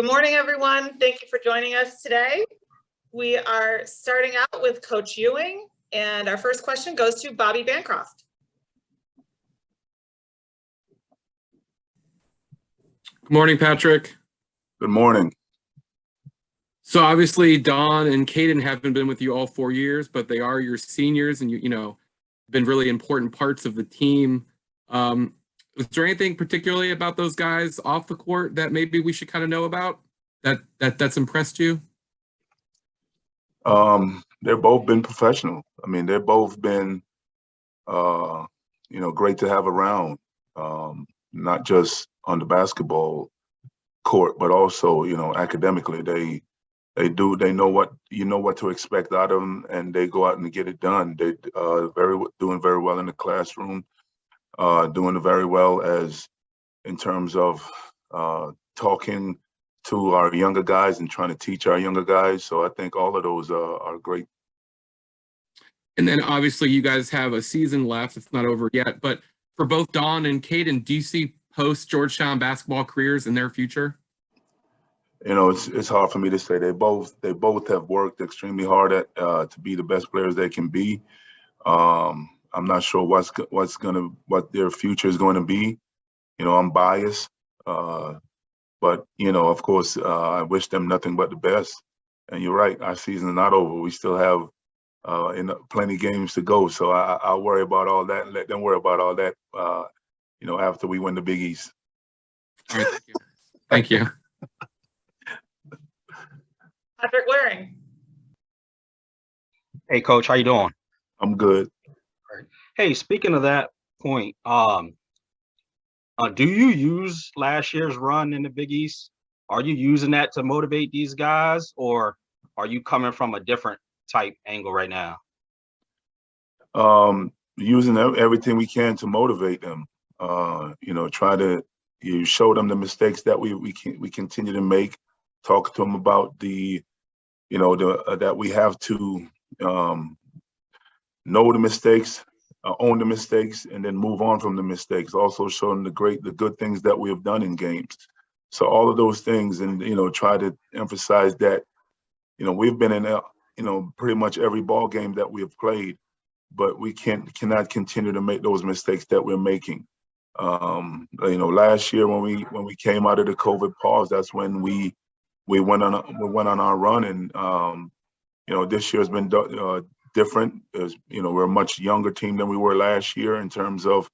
Good morning, everyone. Thank you for joining us today. We are starting out with Coach Ewing, and our first question goes to Bobby Bancroft. Good morning, Patrick. Good morning. So obviously, Don and Kaiden haven't been with you all 4 years, but they are your seniors, and you know, been really important parts of the team. Was there anything particularly about those guys off the court that maybe we should kind of know about that's impressed you? They've both been professional. I mean, they've both been, great to have around. Not just on the basketball court, but also, academically. They know what to expect out of them, and they go out and get it done. They doing very well in the classroom, doing very well as in terms of talking to our younger guys and trying to teach our younger guys. So I think all of those are great. And then obviously you guys have a season left. It's not over yet, but for both Don and Kaiden, do you see post Georgetown basketball careers in their future? It's hard for me to say. They both have worked extremely hard at to be the best players they can be. I'm not sure what their future is going to be. I'm biased, but of course, I wish them nothing but the best. And you're right, our season is not over. We still have plenty of games to go. So I'll worry about all that and let them worry about all that. After we win the Big East. All right, thank you. Thank you. Patrick Ewing. Hey, Coach, how you doing? I'm good. Hey, speaking of that point, do you use last year's run in the Big East? Are you using that to motivate these guys, or are you coming from a different type angle right now? Using everything we can to motivate them. Try to show them the mistakes that we continue to make. Talk to them about that we have to know the mistakes, own the mistakes, and then move on from the mistakes. Also show them the good things that we have done in games. So all of those things, and try to emphasize that we've been in pretty much every ball game that we have played, but we cannot continue to make those mistakes that we're making. Last year when we came out of the COVID pause, that's when we went on our run, and this year has been different. We're a much younger team than we were last year in terms of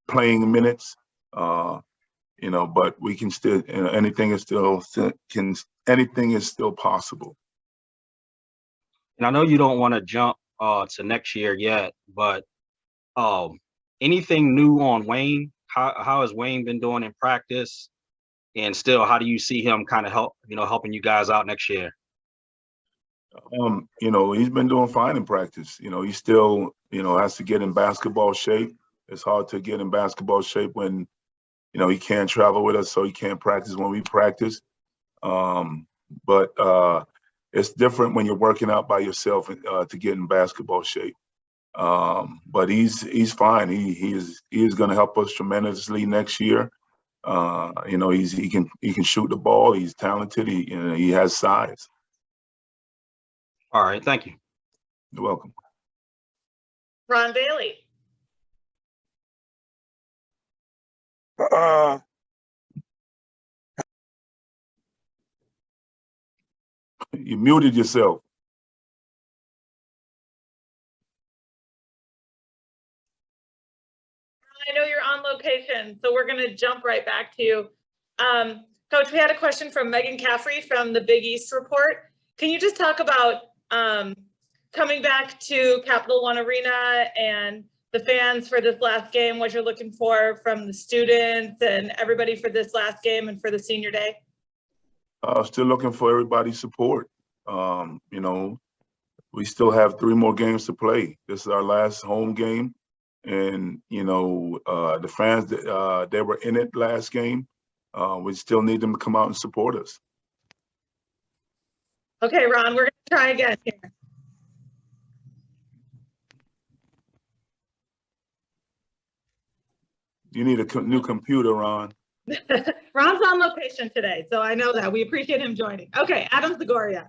playing minutes. But we can still anything is still possible. And I know you don't want to jump to next year yet, but anything new on Wayne? How has Wayne been doing in practice? And still, how do you see him kind of helping you guys out next year? He's been doing fine in practice. He still, has to get in basketball shape. It's hard to get in basketball shape when, he can't travel with us, so he can't practice when we practice. But it's different when you're working out by yourself to get in basketball shape. But he's fine. He is going to help us tremendously next year. He can shoot the ball. He's talented. He has size. All right, thank you. You're welcome. Ron Bailey. You muted yourself. I know you're on location, so we're going to jump right back to you. Coach, we had a question from Megan Caffrey from the Big East Report. Can you just talk about coming back to Capital One Arena and the fans for this last game, what you're looking for from the students and everybody for this last game and for the senior day? Still looking for everybody's support. We still have 3 more games to play. This is our last home game. And, the fans, they were in it last game. We still need them to come out and support us. Okay, Ron, we're going to try again here. You need a new computer, Ron. Ron's on location today, so I know that. We appreciate him joining. Okay, Adam Zagoria.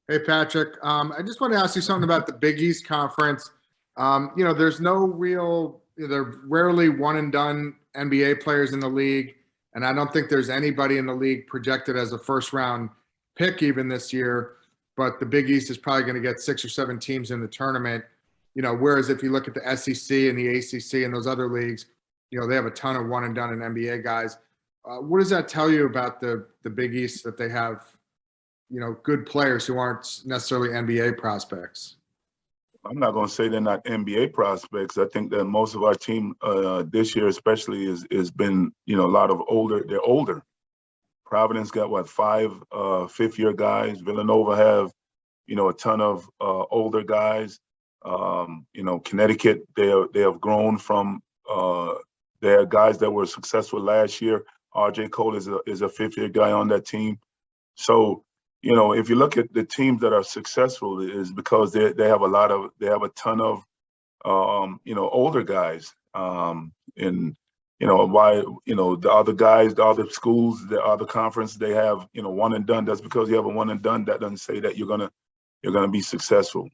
Hey, Patrick. I just want to ask you something about the Big East Conference. There's no real, there are rarely one and done NBA players in the league. And I don't think there's anybody in the league projected as a first round pick even this year. But the Big East is probably going to get 6 or 7 teams in the tournament. Whereas if you look at the SEC and the ACC and those other leagues, they have a ton of one and done in NBA guys. What does that tell you about the Big East, that they have, good players who aren't necessarily NBA prospects? I'm not going to say they're not NBA prospects. I think that most of our team this year especially is been, a lot of older. They're older. Providence got 5 fifth-year guys. Villanova have, a ton of older guys. Connecticut, they have grown from their guys that were successful last year. RJ Cole is a fifth-year guy on that team. So, if you look at the teams that are successful, is because they have a ton of older guys. Why the other guys, the other schools, the other conference, they have one and done. That's because you have a one and done. That doesn't say that you're gonna be successful.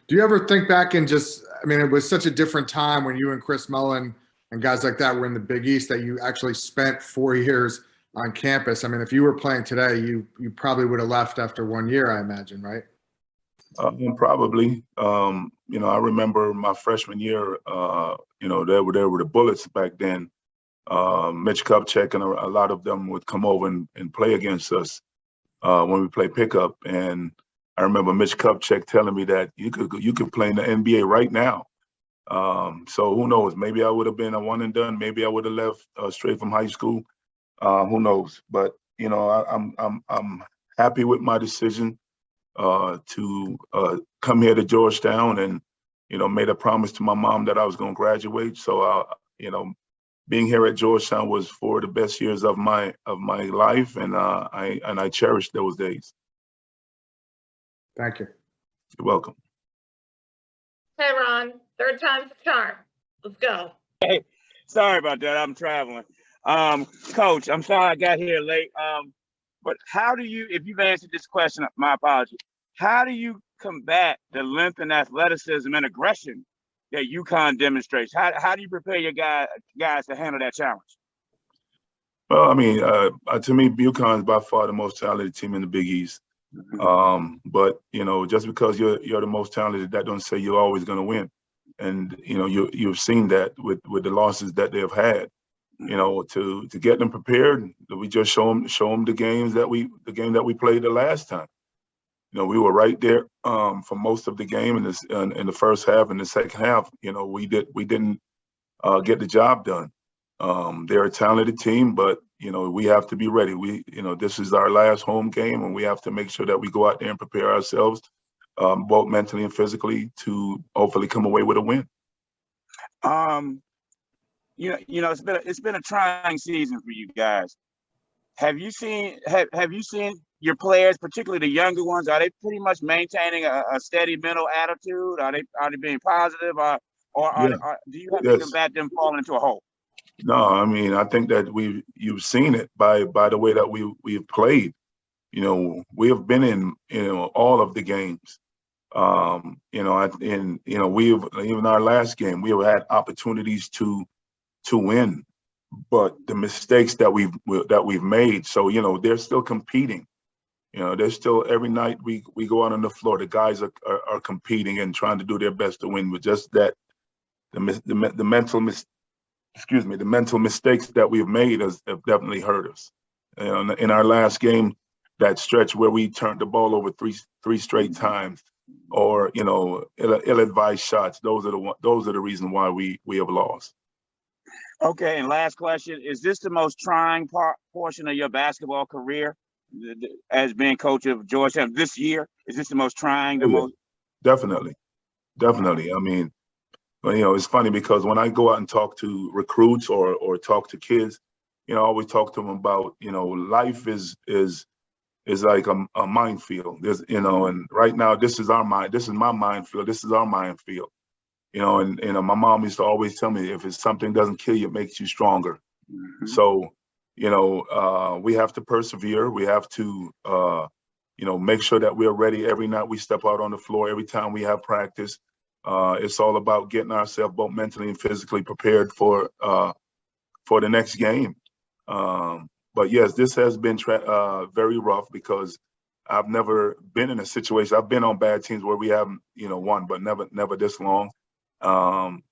Do you ever think back and it was such a different time when you and Chris Mullin and guys like that were in the Big East, that you actually spent 4 years on campus. If you were playing today, you probably would have left after 1 year, I imagine, right? Probably. I remember my freshman year, there were the Bullets back then. Mitch Kupchak and a lot of them would come over and play against us when we play pickup. And I remember Mitch Kupchak telling me that you could play in the NBA right now. So who knows? Maybe I would have been a one and done. Maybe I would have left straight from high school. Who knows? But I'm happy with my decision to come here to Georgetown, and made a promise to my mom that I was going to graduate. So being here at Georgetown was 4 of the best years of my life, and I cherish those days. Thank you. You're welcome. Hey, Ron, third time's the charm. Let's go. Hey, sorry about that. I'm traveling. Coach, I'm sorry I got here late. But how do you, if you've answered this question, my apologies, how do you combat the length and athleticism and aggression that UConn demonstrates? How do you prepare your guys to handle that challenge? Well, to me, UConn is by far the most talented team in the Big East. But just because you're the most talented, that don't say you're always going to win. And you've seen that with the losses that they have had. To get them prepared, we just show them the game that we played the last time. We were right there for most of the game in the first half. And the second half, we didn't get the job done. They're a talented team, but we have to be ready. This is our last home game, and we have to make sure that we go out there and prepare ourselves, both mentally and physically, to hopefully come away with a win. It's been a trying season for you guys. Have you seen your players, particularly the younger ones, are they pretty much maintaining a steady mental attitude? Are they being positive, or do you have to combat them falling into a hole? No, I think that you've seen it by the way that we've played. We have been in all of the games. Even our last game, we have had opportunities to win, but the mistakes that we've made. So they're still competing. They're still, every night we go out on the floor, the guys are competing and trying to do their best to win. But just that the mental mistakes that we've made have definitely hurt us. In our last game, that stretch where we turned the ball over three straight times, or ill-advised shots, those are the reasons why we have lost. Okay, and last question: is this the most trying portion of your basketball career, as being coach of Georgetown this year? Is this the most trying? Definitely. It's funny because when I go out and talk to recruits or talk to kids, I always talk to them about, life is like a minefield. There's, and right now this is my minefield. This is our minefield. My mom used to always tell me, if it's something doesn't kill you, it makes you stronger. So, we have to persevere. We have to, make sure that we're ready every night we step out on the floor, every time we have practice. It's all about getting ourselves both mentally and physically prepared for the next game. But yes, this has been very rough because I've never been in a situation. I've been on bad teams where we haven't, won, but never this long.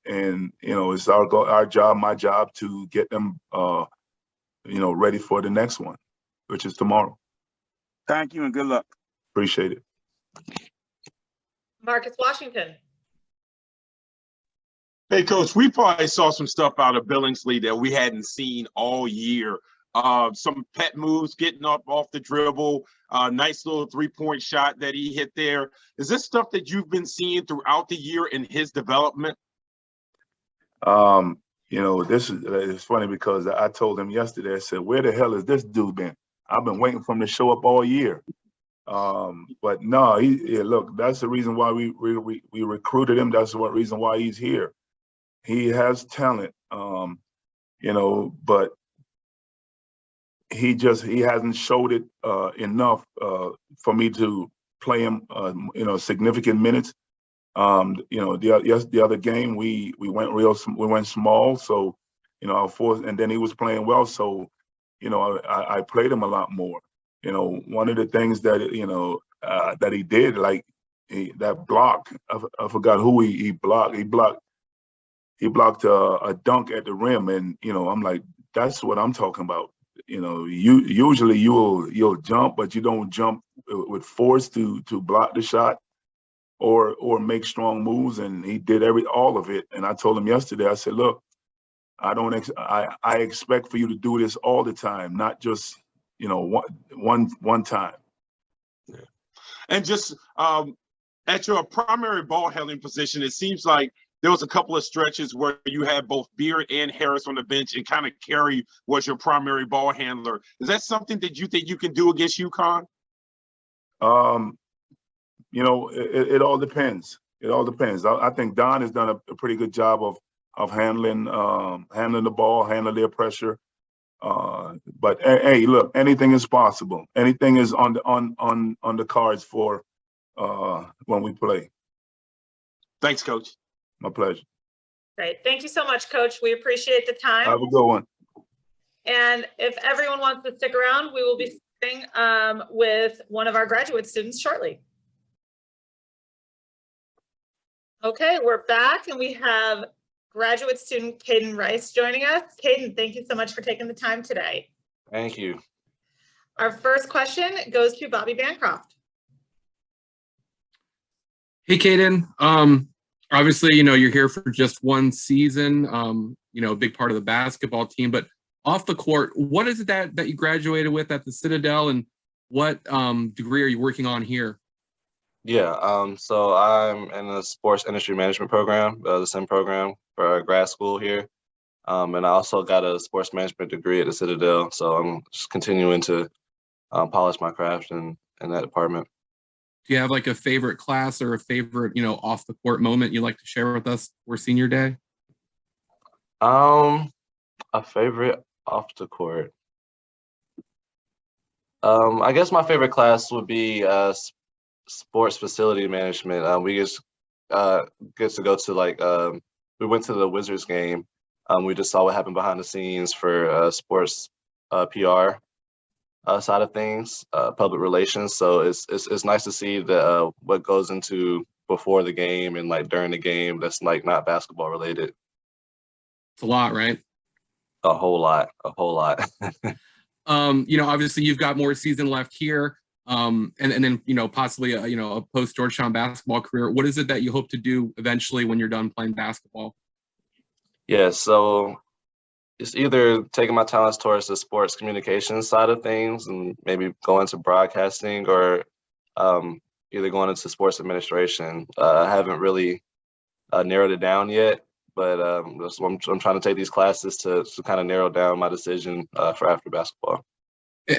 It's our job, my job, to get them, ready for the next one, which is tomorrow. Thank you and good luck. Appreciate it. Marcus Washington. Hey, Coach, we probably saw some stuff out of Billingsley that we hadn't seen all year. Some pet moves, getting up off the dribble, nice little three-point shot that he hit there. Is this stuff that you've been seeing throughout the year in his development? It's funny because I told him yesterday, I said, where the hell has this dude been? I've been waiting for him to show up all year. But no, look, that's the reason why we recruited him. That's the reason why he's here. He has talent, but he hasn't showed it enough for me to play him, significant minutes. The other game we went small, so and then he was playing well, so I played him a lot more. One of the things that that he did, like that block, I forgot who he blocked. He blocked a dunk at the rim, and I'm like, that's what I'm talking about. Usually you'll jump, but you don't jump with force to block the shot or make strong moves, and he did all of it. And I told him yesterday, I said, look, I expect for you to do this all the time, not just one time. Yeah. And just at your primary ball handling position, it seems like there was a couple of stretches where you had both Beard and Harris on the bench, and kind of Carey was your primary ball handler. Is that something that you think you can do against UConn? It all depends. It all depends. I think Don has done a pretty good job of handling the ball, handling their pressure. But hey, look, anything is possible. Anything is on the cards for when we play. Thanks, Coach. My pleasure. Great. Thank you so much, Coach. We appreciate the time. Have a good one. And if everyone wants to stick around, we will be starting with one of our graduate students shortly. Okay, we're back and we have graduate student Kaiden Rice joining us. Kaiden, thank you so much for taking the time today. Thank you. Our first question goes to Bobby Bancroft. Hey, Kaiden. Obviously, you're here for just one season, a big part of the basketball team, but off the court, what is it that you graduated with at the Citadel, and what degree are you working on here? Yeah, so I'm in the sports industry management program, the SIM program for grad school here. And I also got a sports management degree at the Citadel. So I'm just continuing to polish my craft in that department. Do you have like a favorite class or a favorite, off the court moment you'd like to share with us for senior day? A favorite off the court. I guess my favorite class would be sports facility management. We just get to go to we went to the Wizards game. We just saw what happened behind the scenes for sports PR side of things, public relations. So it's nice to see the what goes into before the game and during the game that's not basketball related. It's a lot, right? A whole lot. Obviously you've got more season left here. And then, possibly a post Georgetown basketball career. What is it that you hope to do eventually when you're done playing basketball? Yeah, so it's either taking my talents towards the sports communications side of things and maybe go into broadcasting, or either going into sports administration. I haven't really narrowed it down yet, but I'm trying to take these classes to kind of narrow down my decision for after basketball.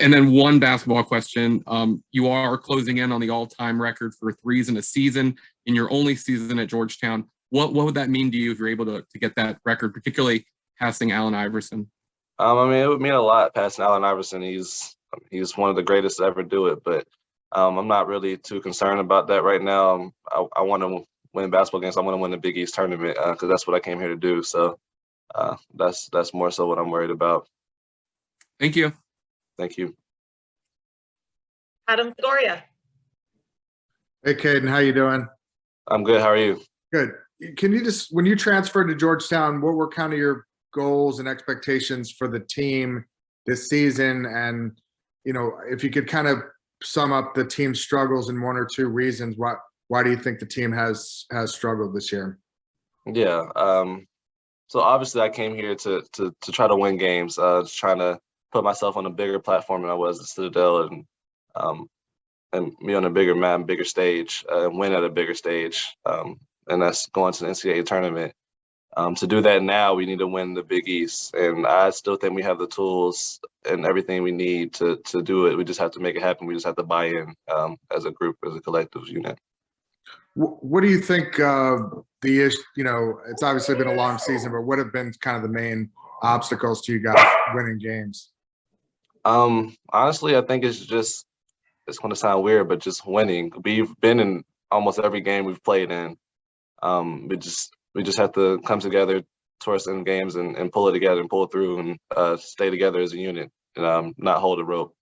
And then one basketball question. You are closing in on the all-time record for threes in a season in your only season at Georgetown. What would that mean to you if you're able to get that record, particularly passing Allen Iverson? I mean, it would mean a lot passing Allen Iverson. He's one of the greatest to ever do it, but I'm not really too concerned about that right now. I want to win basketball games. I want to win the Big East tournament because that's what I came here to do. So that's more so what I'm worried about. Thank you. Thank you. Adam Scoria. Hey, Kaiden, how you doing? I'm good. How are you? Good. Can you just, when you transferred to Georgetown, what were kind of your goals and expectations for the team this season? And, if you could kind of sum up the team's struggles in one or two reasons, why do you think the team has struggled this year? Yeah. So obviously I came here to try to win games, trying to put myself on a bigger platform than I was at Citadel and be on a bigger map, bigger stage, and win at a bigger stage. And that's going to the NCAA tournament. To do that now, we need to win the Big East. And I still think we have the tools and everything we need to do it. We just have to make it happen. We just have to buy in as a group, as a collective unit. What do you think the issue, it's obviously been a long season, but what have been kind of the main obstacles to you guys winning games? Honestly, I think it's going to sound weird, but just winning. We've been in almost every game we've played in. We just have to come together towards end games and pull it together and pull it through and stay together as a unit and not hold a rope.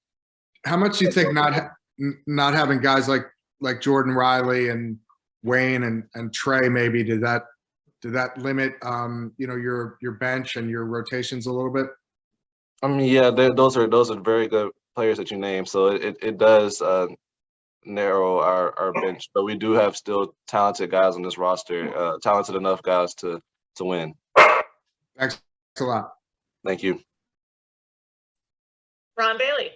How much do you think not having guys like Jordan Riley and Wayne and Trey, maybe did that limit your bench and your rotations a little bit? I mean, yeah, those are very good players that you named. So it does narrow our bench, but we do have still talented guys on this roster, talented enough guys to win. Thanks a lot. Thank you. Ron Bailey.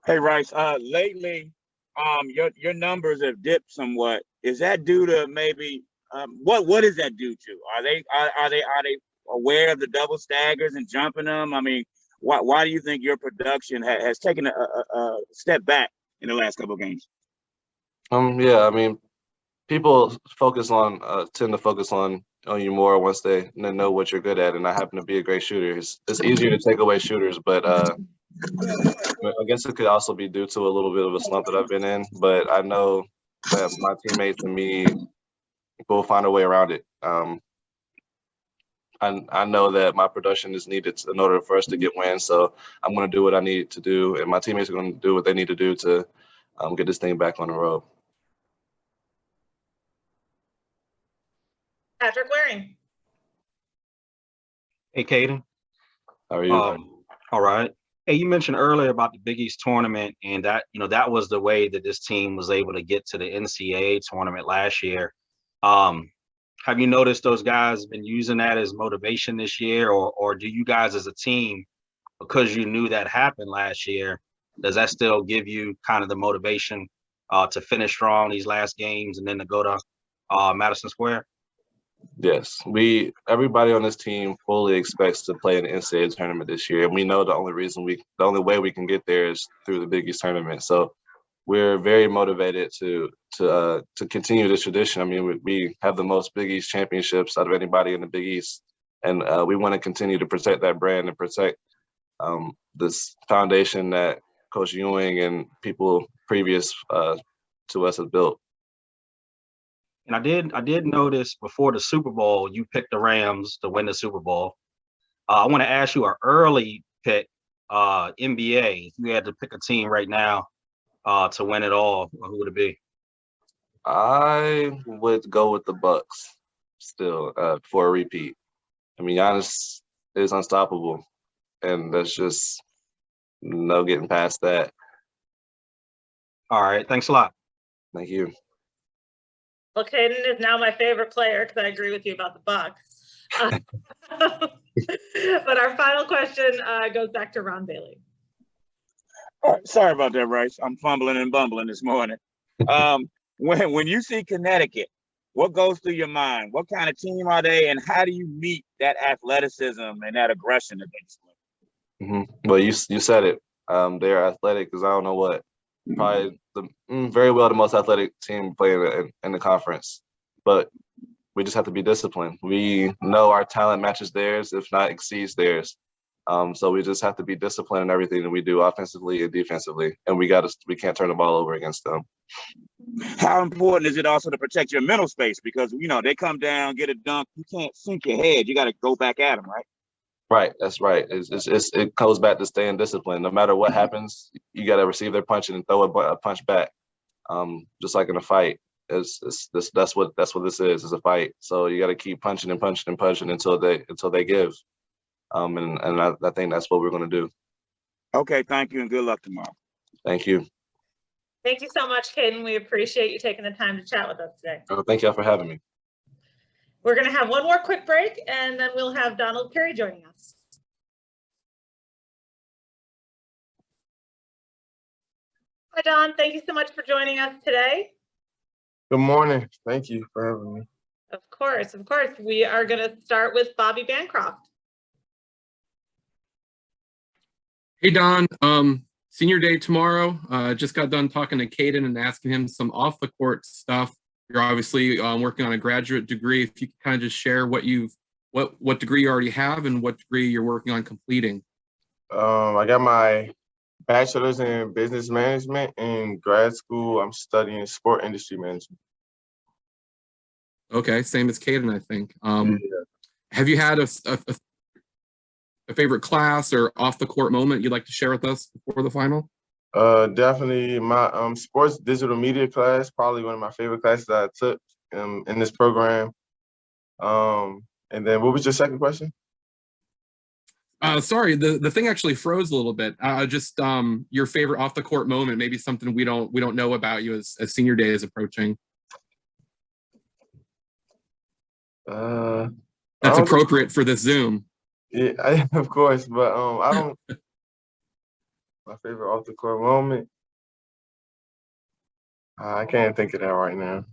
Hey Rice, lately, your numbers have dipped somewhat. Is that due to maybe what is that due to? Are they aware of the double staggers and jumping them? I mean, why do you think your production has taken a step back in the last couple of games? Yeah, I mean, people tend to focus on you more once they know what you're good at, and I happen to be a great shooter. It's easier to take away shooters, but I guess it could also be due to a little bit of a slump that I've been in. But I know that my teammates and me will find a way around it. I know that my production is needed in order for us to get wins, so I'm going to do what I need to do, and my teammates are going to do what they need to do to get this thing back on the road. Patrick Waring. Hey, Kaiden. How are you? All right. Hey, you mentioned earlier about the Big East tournament, and that that was the way that this team was able to get to the NCAA tournament last year. Have you noticed those guys have been using that as motivation this year, or do you guys as a team, because you knew that happened last year, does that still give you kind of the motivation to finish strong these last games and then to go to Madison Square? Yes, everybody on this team fully expects to play in the NCAA tournament this year, and we know the only way we can get there is through the Big East tournament. So we're very motivated to continue this tradition. I mean, we have the most Big East championships out of anybody in the Big East, and we want to continue to protect that brand and protect this foundation that Coach Ewing and people previous to us have built. And I did notice before the Super Bowl, you picked the Rams to win the Super Bowl. I want to ask you an early pick, NBA. If you had to pick a team right now to win it all, who would it be? I would go with the Bucks still for a repeat. I mean, Giannis is unstoppable, and there's just no getting past that. All right, thanks a lot. Thank you. Well, Kaiden is now my favorite player because I agree with you about the Bucks. But our final question goes back to Ron Bailey. Sorry about that, Rice. I'm fumbling and bumbling this morning. When you see Connecticut, what goes through your mind? What kind of team are they, and how do you meet that athleticism and that aggression against them? Mm-hmm. Well, you said it. They're athletic because I don't know what. Probably very well the most athletic team playing in the conference. But we just have to be disciplined. We know our talent matches theirs, if not exceeds theirs. So we just have to be disciplined in everything that we do offensively and defensively, and we can't turn the ball over against them. How important is it also to protect your mental space? Because, you know, they come down, get a dunk, you can't sink your head. You got to go back at them, right? Right, that's right. It goes back to staying disciplined. No matter what happens, you got to receive their punch and throw a punch back. Just like in a fight, that's what this is a fight. So you got to keep punching and punching and punching until they give. And I think that's what we're going to do. Okay, thank you, and good luck tomorrow. Thank you. Thank you so much, Kaiden. We appreciate you taking the time to chat with us today. Oh, thank y'all for having me. We're going to have one more quick break, and then we'll have Donald Carey joining us. Hi, Don. Thank you so much for joining us today. Good morning. Thank you for having me. Of course, of course. We are going to start with Bobby Bancroft. Hey, Don. Senior day tomorrow. Just got done talking to Kaiden and asking him some off the court stuff. You're obviously working on a graduate degree. If you could kind of just share what degree you already have and what degree you're working on completing. I got my bachelor's in business management. In grad school, I'm studying sport industry management. Okay, same as Kaiden, I think. Yeah. Have you had a favorite class or off the court moment you'd like to share with us before the final? Definitely my sports digital media class, probably one of my favorite classes that I took in this program. And then what was your second question? Sorry, the thing actually froze a little bit. Just your favorite off the court moment, maybe something we don't know about you as senior day is approaching. That's appropriate for this Zoom. Yeah, of course, but I don't. My favorite off the court moment. I can't think of that right now.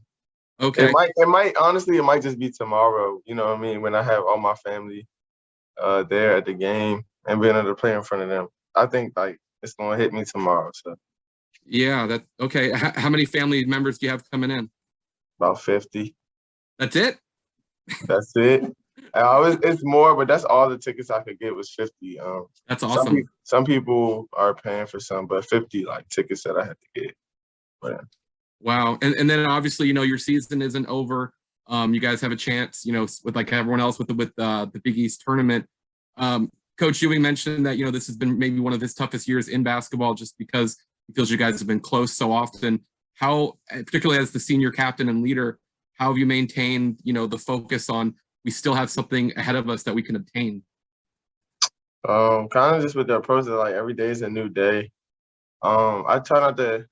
Okay. It might honestly, it might just be tomorrow. You know what I mean? When I have all my family there at the game and being able to play in front of them, I think like it's gonna hit me tomorrow. So Yeah, that okay. How many family members do you have coming in? about 50. That's it? That's it. It's more, but that's all the tickets I could get was 50. That's awesome. Some people are paying for some, but 50 like tickets that I had to get. But, Wow. And then obviously, your season isn't over. You guys have a chance, with like everyone else with the Big East tournament. Coach Ewing mentioned that, this has been maybe one of his toughest years in basketball just because he feels you guys have been close so often. How, particularly as the senior captain and leader, how have you maintained, the focus on we still have something ahead of us that we can obtain? kind of just with the approach that like every day is a new day. I try not to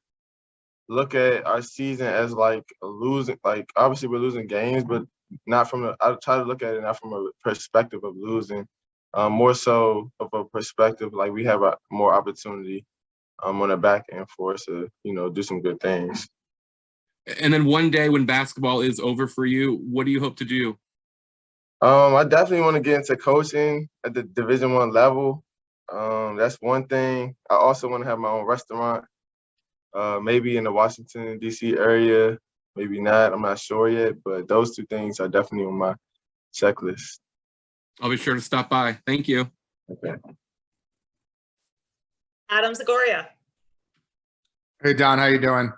look at our season as like losing. Like obviously we're losing games, but not from I try to look at it not from a perspective of losing, more so of a perspective like we have more opportunity on the back end for us to do some good things. And then one day when basketball is over for you, what do you hope to do? I definitely want to get into coaching at the Division I level. That's one thing. I also want to have my own restaurant, maybe in the Washington, D.C. area, maybe not. I'm not sure yet, but those two things are definitely on my checklist. I'll be sure to stop by. Thank you. Okay. Adam Zagoria. Hey, Don, how you doing?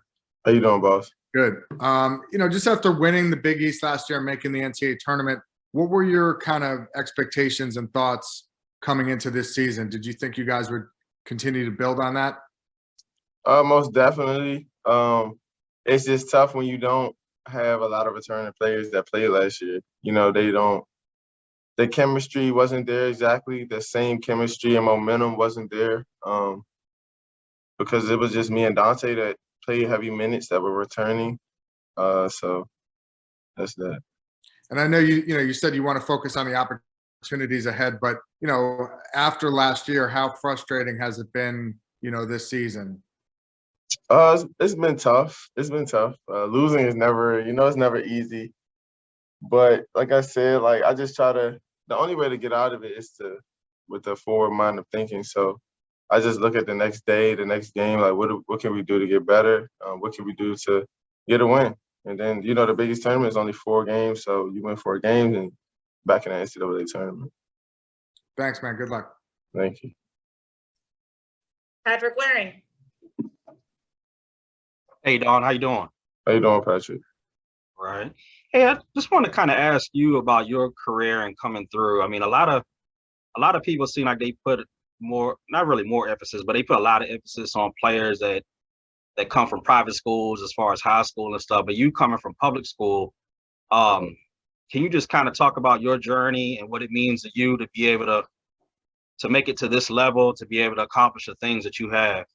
How you doing, boss? Good. Just after winning the Big East last year and making the NCAA tournament, what were your kind of expectations and thoughts coming into this season? Did you think you guys would continue to build on that? Most definitely. It's just tough when you don't have a lot of returning players that played last year. The chemistry wasn't there exactly. The same chemistry and momentum wasn't there because it was just me and Dante that played heavy minutes that were returning. So that's that. And I know you said you want to focus on the opportunities ahead, but after last year, how frustrating has it been, this season? It's been tough. It's been tough. Losing is never, it's never easy. But like I said, like I just try to. The only way to get out of it is with a forward mind of thinking. So I just look at the next day, the next game, like what can we do to get better? What can we do to get a win? And then, you know, the biggest tournament is only 4 games. So you win 4 games and back in the NCAA tournament. Thanks, man. Good luck. Thank you. Patrick Waring. Hey, Don, how you doing? How you doing, Patrick? Right. Hey, I just want to kind of ask you about your career and coming through. I mean, a lot of people seem like they put more, not really more emphasis, but they put a lot of emphasis on players that come from private schools as far as high school and stuff. But you coming from public school, can you just kind of talk about your journey and what it means to you to be able to make it to this level, to be able to accomplish the things that you have?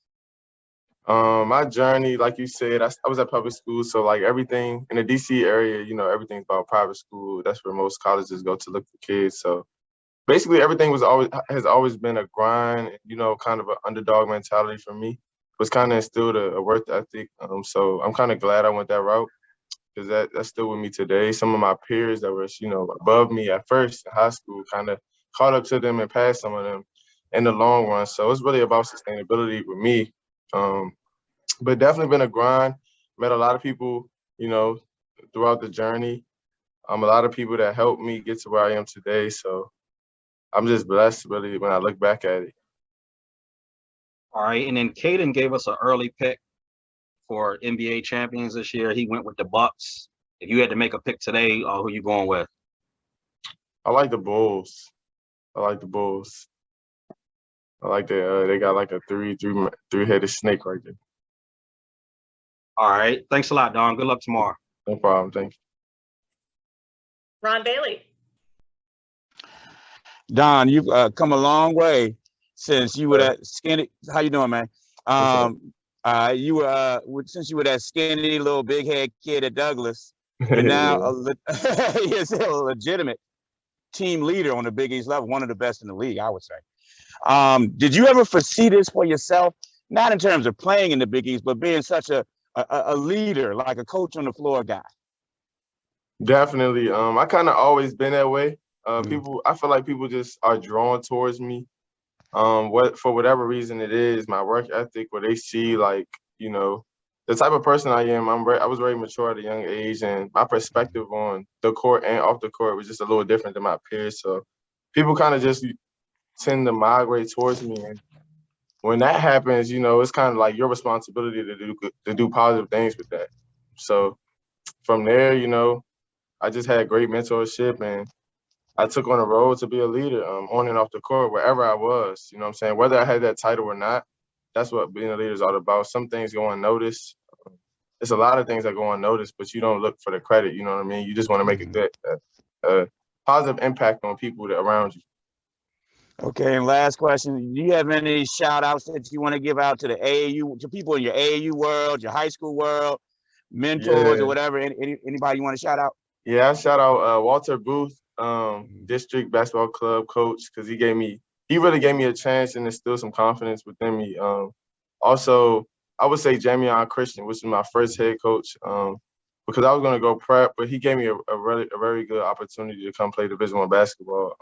My journey, like you said, I was at public school, so like everything in the DC area, you know, everything's about private school. That's where most colleges go to look for kids. So basically, everything has always been a grind, you know, kind of an underdog mentality for me. It was kind of instilled a work ethic. So I'm kind of glad I went that route because that's still with me today. Some of my peers that were, you know, above me at first in high school kind of caught up to them and passed some of them in the long run. So it's really about sustainability with me. But definitely been a grind. Met a lot of people, you know, throughout the journey. A lot of people that helped me get to where I am today. So I'm just blessed, really, when I look back at it. All right, and then Kaiden gave us an early pick for NBA champions this year. He went with the Bucks. If you had to make a pick today, who you going with? I like the Bulls. I like the Bulls. I like they got like a three-headed snake right there. All right. Thanks a lot, Don. Good luck tomorrow. No problem. Thank you. Ron Bailey. Don, you've come a long way since you were that skinny. How you doing, man? You were since you were that skinny little big head kid at Douglas. You're now you're still a legitimate team leader on the Big East level, one of the best in the league, I would say. Did you ever foresee this for yourself? Not in terms of playing in the Big East, but being such a leader, like a coach on the floor guy. Definitely. I kind of always been that way. I feel like people just are drawn towards me. For whatever reason it is, my work ethic, where they see like, you know, the type of person I am. I was very mature at a young age, and my perspective on the court and off the court was just a little different than my peers. So people kind of just tend to migrate towards me, and when that happens, you know, it's kind of like your responsibility to do positive things with that. So from there, you know, I just had great mentorship, and I took on a role to be a leader on and off the court, wherever I was. You know what I'm saying? Whether I had that title or not, that's what being a leader is all about. Some things go unnoticed. There's a lot of things that go unnoticed, but you don't look for the credit. You know what I mean? You just want to make a positive impact on people that are around you. Okay, and last question. Do you have any shout outs that you want to give out to the AAU, to people in your AAU world, your high school world, mentors or whatever? Anybody you want to shout out? Yeah, I shout out Walter Booth, district basketball club coach, because he really gave me a chance and instilled some confidence within me. Also, I would say Jamion Christian, which is my first head coach, because I was going to go prep, but he gave me a very good opportunity to come play Division I basketball.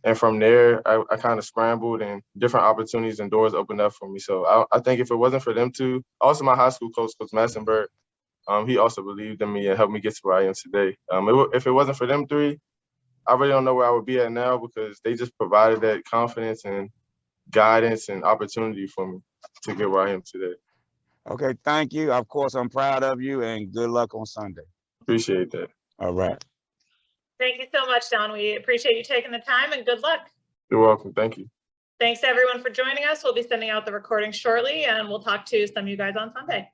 And from there, I kind of scrambled, and different opportunities and doors opened up for me. So I think if it wasn't for them two, also my high school coach, Coach Massenberg, he also believed in me and helped me get to where I am today. If it wasn't for them three, I really don't know where I would be at now, because they just provided that confidence and guidance and opportunity for me to get where I am today. Okay, thank you. Of course, I'm proud of you, and good luck on Sunday. Appreciate that. All right. Thank you so much, Don. We appreciate you taking the time, and good luck. You're welcome. Thank you. Thanks everyone for joining us. We'll be sending out the recording shortly, and we'll talk to some of you guys on Sunday.